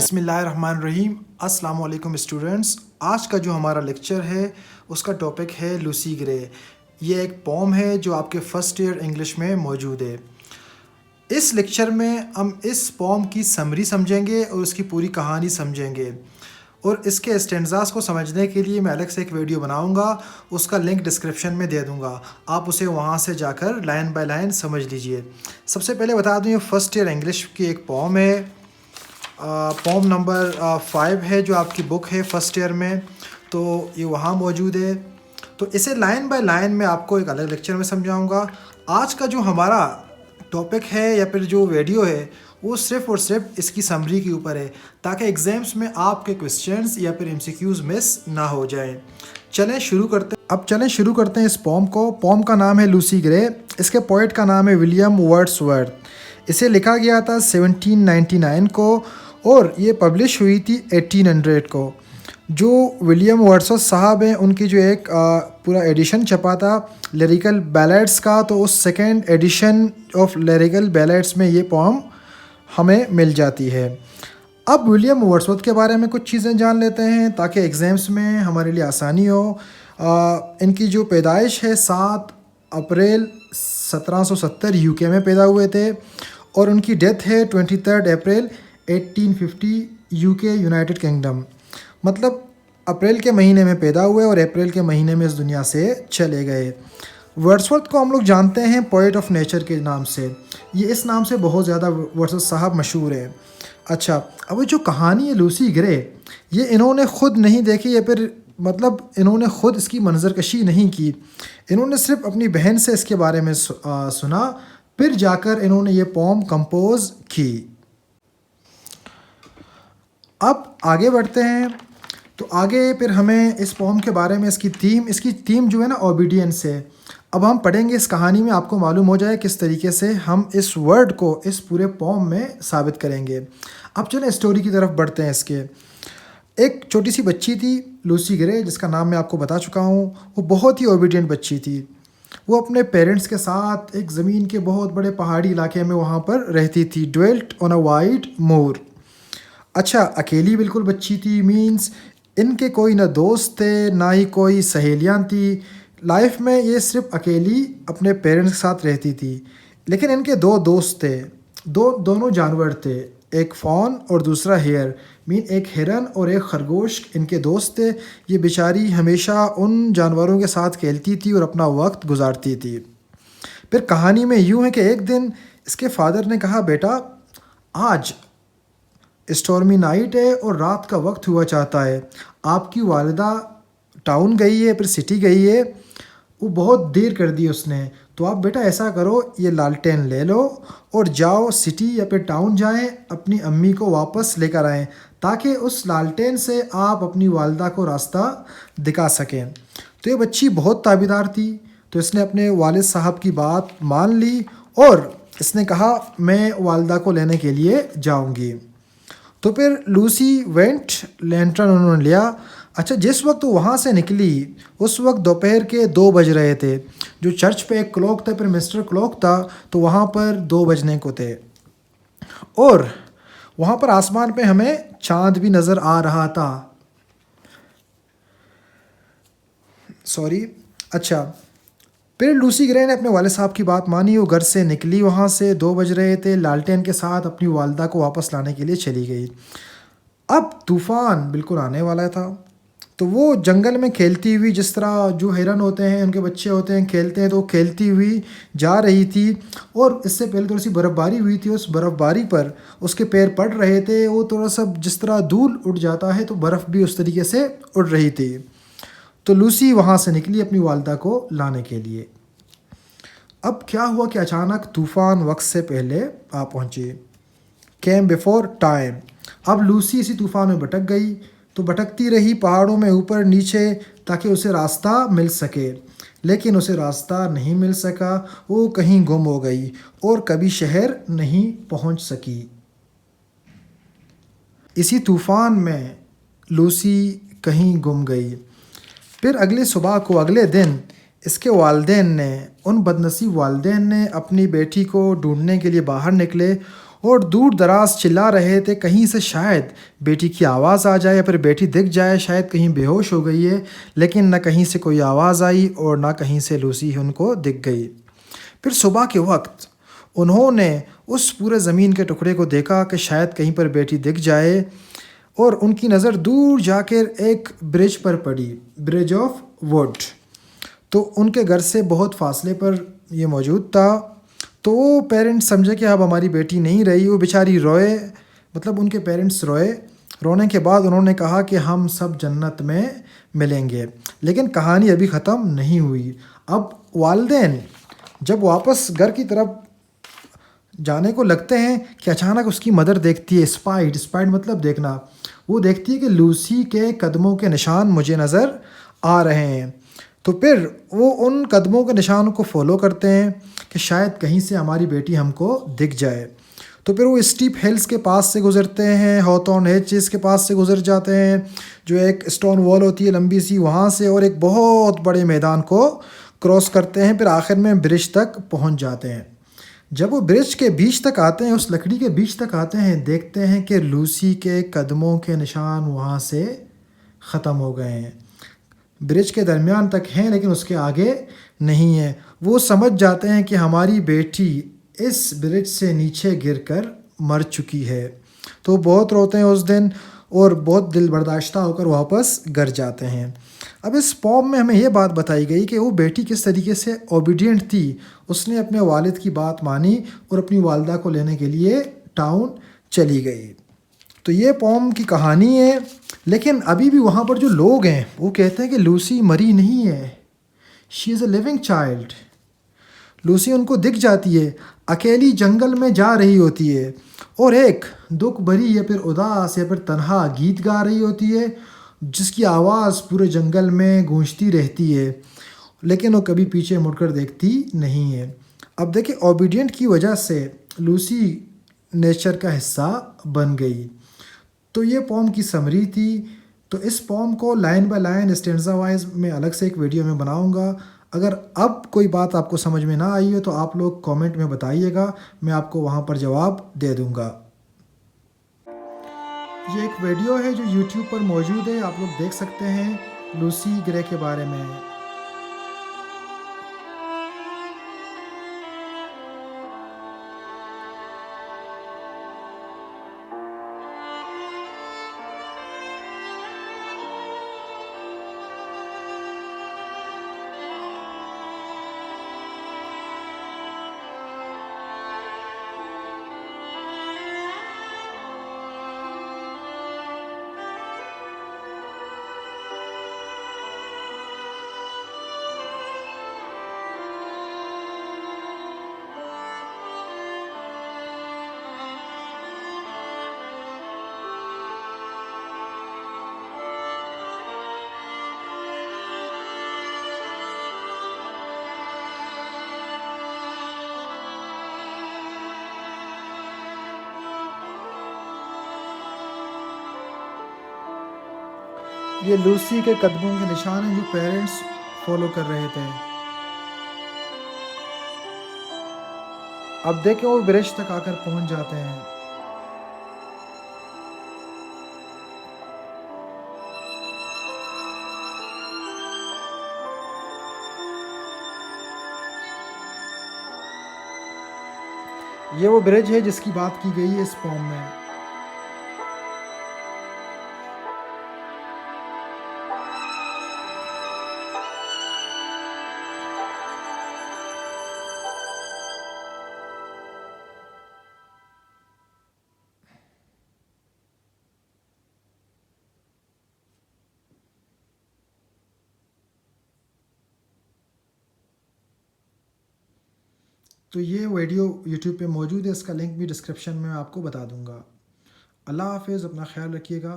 बिस्मिल्लाहिर्रहमानिर्रहीम। अस्सलाम वालेकुम स्टूडेंट्स। आज का जो हमारा लेक्चर है उसका टॉपिक है लूसी ग्रे। ये एक पोम है जो आपके फ़र्स्ट ईयर इंग्लिश में मौजूद है। इस लेक्चर में हम इस पोम की समरी समझेंगे और उसकी पूरी कहानी समझेंगे, और इसके स्टेंजास को समझने के लिए मैं अलग से एक वीडियो बनाऊंगा, उसका लिंक डिस्क्रिप्शन में दे दूंगा। आप उसे वहां से जाकर लाइन बाय लाइन समझ लीजिए। सबसे पहले बता दूं, ये फर्स्ट ईयर इंग्लिश की एक पोम है। पोम नंबर 5 है जो आपकी बुक है फर्स्ट ईयर में, तो ये वहाँ मौजूद है। तो इसे लाइन बाय लाइन में आपको एक अलग लेक्चर में समझाऊंगा। आज का जो हमारा टॉपिक है या फिर जो वीडियो है वो सिर्फ़ और सिर्फ इसकी समरी के ऊपर है, ताकि एग्ज़ाम्स में आपके क्वेश्चंस या फिर एमसीक्यूज़ मिस ना हो जाए। चलें शुरू करते हैं इस पोम को। पोम का नाम है लूसी ग्रे। इसके पोइट का नाम है विलियम वर्ड्सवर्थ। इसे लिखा गया था 1799 को और ये पब्लिश हुई थी 1800 को। जो विलियम वर्ड्सवर्थ साहब हैं उनकी जो एक पूरा एडिशन छपा था लिरिकल बैलेड्स का, तो उस second edition of lyrical ballads में ये पोम हमें मिल जाती है। अब विलियम वर्ड्सवर्थ के बारे में कुछ चीज़ें जान लेते हैं ताकि एग्ज़ाम्स में हमारे लिए आसानी हो। इनकी जो पैदाइश है 7 अप्रैल 1770 यूके में पैदा हुए थे, और उनकी डेथ है 23 अप्रैल 1850 यूके यूनाइटेड किंगडम। मतलब अप्रैल के महीने में पैदा हुए और अप्रैल के महीने में इस दुनिया से चले गए। वर्ड्सवर्थ को हम लोग जानते हैं पोएट ऑफ नेचर के नाम से। ये इस नाम से बहुत ज़्यादा वर्ड्सवर्थ साहब मशहूर है। अच्छा, अब जो कहानी है लूसी ग्रे, ये इन्होंने ख़ुद नहीं देखी या फिर मतलब इन्होंने ख़ुद इसकी मंजरकशी नहीं की। इन्होंने सिर्फ अपनी बहन से इसके बारे में सुना, फिर जाकर इन्होंने ये पोम कंपोज की। अब आगे बढ़ते हैं, तो आगे फिर हमें इस पोम के बारे में इसकी थीम जो है ना ओबीडियंस है। अब हम पढ़ेंगे इस कहानी में, आपको मालूम हो जाए किस तरीके से हम इस वर्ड को इस पूरे पोम में साबित करेंगे। अब चलें स्टोरी की तरफ बढ़ते हैं। इसके एक छोटी सी बच्ची थी लूसी ग्रे, जिसका नाम मैं आपको बता चुका हूँ। वो बहुत ही ओबीडियंट बच्ची थी। वो अपने पेरेंट्स के साथ एक ज़मीन के बहुत बड़े पहाड़ी इलाके में वहाँ पर रहती थी। ड्वेल्ट ऑन अ वाइट मोर। अच्छा, अकेली बिल्कुल बच्ची थी, मीन्स इनके कोई ना दोस्त थे ना ही कोई सहेलियाँ थी। लाइफ में ये सिर्फ अकेली अपने पेरेंट्स के साथ रहती थी। लेकिन इनके 2 दोस्त थे, दोनों जानवर थे, एक फॉन और दूसरा हेयर, मीन एक हिरन और एक खरगोश इनके दोस्त थे। ये बेचारी हमेशा उन जानवरों के साथ खेलती थी और अपना वक्त गुजारती थी। फिर कहानी में यूँ है कि एक दिन इसके फादर ने कहा, बेटा आज स्टॉर्मी नाइट है और रात का वक्त हुआ चाहता है। आपकी वालिदा टाउन गई है, फिर सिटी गई है, वो बहुत देर कर दी उसने। तो आप बेटा ऐसा करो, ये लालटेन ले लो और जाओ सिटी या फिर टाउन जाएं, अपनी अम्मी को वापस लेकर आएं, ताकि उस लालटेन से आप अपनी वालिदा को रास्ता दिखा सकें। तो ये बच्ची बहुत ताबेदार थी, तो इसने अपने वालिद साहब की बात मान ली और इसने कहा, मैं वालिदा को लेने के लिए जाऊँगी। तो फिर लूसी वेंट, लैंटर्न उन्होंने लिया। अच्छा, जिस वक्त वो वहाँ से निकली उस वक्त दोपहर के 2 बज रहे थे। जो चर्च पे एक क्लॉक था, फिर मिस्टर क्लॉक था, तो वहाँ पर 2 बजने को थे, और वहाँ पर आसमान पे हमें चांद भी नज़र आ रहा था। अच्छा, फिर लूसी ग्रे ने अपने वाले साहब की बात मानी। वो घर से निकली, वहाँ से 2 बज रहे थे, लालटेन के साथ अपनी वालिदा को वापस लाने के लिए चली गई। अब तूफ़ान बिल्कुल आने वाला था, तो वो जंगल में खेलती हुई, जिस तरह जो हिरन होते हैं उनके बच्चे होते हैं खेलते हैं, तो खेलती हुई जा रही थी। और इससे पहले थोड़ी सी बर्फ़बारी हुई थी। उस बर्फ़बारी पर उसके पैर पड़ रहे थे। वो थोड़ा सा जिस तरह धूल उड़ जाता है, तो बर्फ़ भी उस तरीके से उड़ रही थी। तो लूसी वहाँ से निकली अपनी वालिदा को लाने के लिए। अब क्या हुआ कि अचानक तूफ़ान वक्त से पहले आ पहुँची। Came before time. अब लूसी इसी तूफ़ान में भटक गई, तो भटकती रही पहाड़ों में ऊपर नीचे, ताकि उसे रास्ता मिल सके। लेकिन उसे रास्ता नहीं मिल सका। वो कहीं गुम हो गई और कभी शहर नहीं पहुँच सकी। इसी तूफ़ान में लूसी कहीं गुम गई। फिर अगली सुबह को, अगले दिन इसके वालिदैन ने, उन बदनसीब वालिदैन ने अपनी बेटी को ढूंढने के लिए बाहर निकले और दूर दराज चिल्ला रहे थे कहीं से शायद बेटी की आवाज़ आ जाए या फिर बेटी दिख जाए, शायद कहीं बेहोश हो गई है। लेकिन न कहीं से कोई आवाज़ आई और ना कहीं से लूसी उनको दिख गई। फिर सुबह के वक्त उन्होंने उस पूरे ज़मीन के टुकड़े को देखा कि शायद कहीं पर बेटी दिख जाए, और उनकी नज़र दूर जाकर एक ब्रिज पर पड़ी, ब्रिज ऑफ वुड। तो उनके घर से बहुत फासले पर ये मौजूद था। तो वो पेरेंट्स समझे कि अब हमारी बेटी नहीं रही। वो बेचारी रोए, मतलब उनके पेरेंट्स रोए। रोने के बाद उन्होंने कहा कि हम सब जन्नत में मिलेंगे। लेकिन कहानी अभी ख़त्म नहीं हुई। अब वालिदैन जब वापस घर की तरफ जाने को लगते हैं कि अचानक उसकी मदर देखती है, स्पाइड मतलब देखना। वो देखती है कि लूसी के कदमों के निशान मुझे नज़र आ रहे हैं। तो फिर वो उन कदमों के निशान को फॉलो करते हैं कि शायद कहीं से हमारी बेटी हमको दिख जाए। तो फिर वो स्टीप हिल्स के पास से गुज़रते हैं, हॉथॉर्न हिल्स के पास से गुज़र जाते हैं, जो एक स्टोन वॉल होती है लंबी सी, वहाँ से, और एक बहुत बड़े मैदान को क्रॉस करते हैं। फिर आखिर में ब्रिज तक पहुँच जाते हैं। जब वो ब्रिज के बीच तक आते हैं, उस लकड़ी के बीच तक आते हैं, देखते हैं कि लूसी के कदमों के निशान वहाँ से ख़त्म हो गए हैं। ब्रिज के दरमियान तक हैं लेकिन उसके आगे नहीं है। वो समझ जाते हैं कि हमारी बेटी इस ब्रिज से नीचे गिरकर मर चुकी है। तो बहुत रोते हैं उस दिन और बहुत दिल बर्दाश्ता होकर वापस घर जाते हैं। अब इस पोम में हमें ये बात बताई गई कि वो बेटी किस तरीके से ओबीडिएंट थी। उसने अपने वालिद की बात मानी और अपनी वालदा को लेने के लिए टाउन चली गई। तो ये पोम की कहानी है। लेकिन अभी भी वहाँ पर जो लोग हैं वो कहते हैं कि लूसी मरी नहीं है, she is a living child. Lucy उनको दिख जाती है, अकेली जंगल में जा रही होती है और एक दुख भरी या फिर उदास या फिर तन्हा गीत गा रही होती है, जिसकी आवाज़ पूरे जंगल में गूंजती रहती है। लेकिन वो कभी पीछे मुड़कर देखती नहीं है। अब देखिए, ओबीडिएंट की वजह से लूसी नेचर का हिस्सा बन गई। तो ये पोम की समरी थी। तो इस पोम को line by line, stanza wise मैं अलग से एक वीडियो में बनाऊंगा। अगर अब कोई बात आपको समझ में ना आई हो तो आप लोग कमेंट में बताइएगा, मैं आपको वहाँ पर जवाब दे दूँगा। ये एक वीडियो है जो यूट्यूब पर मौजूद है, आप लोग देख सकते हैं लूसी ग्रे के बारे में। ये लूसी के कदमों के निशान हैं जो पेरेंट्स फॉलो कर रहे थे। अब देखें वो ब्रिज तक आकर पहुंच जाते हैं। ये वो ब्रिज है जिसकी बात की गई है इस पोम में। तो ये वीडियो यूट्यूब पे मौजूद है, इसका लिंक भी डिस्क्रिप्शन में आपको बता दूंगा। अल्लाह हाफ़िज़, अपना ख्याल रखिएगा।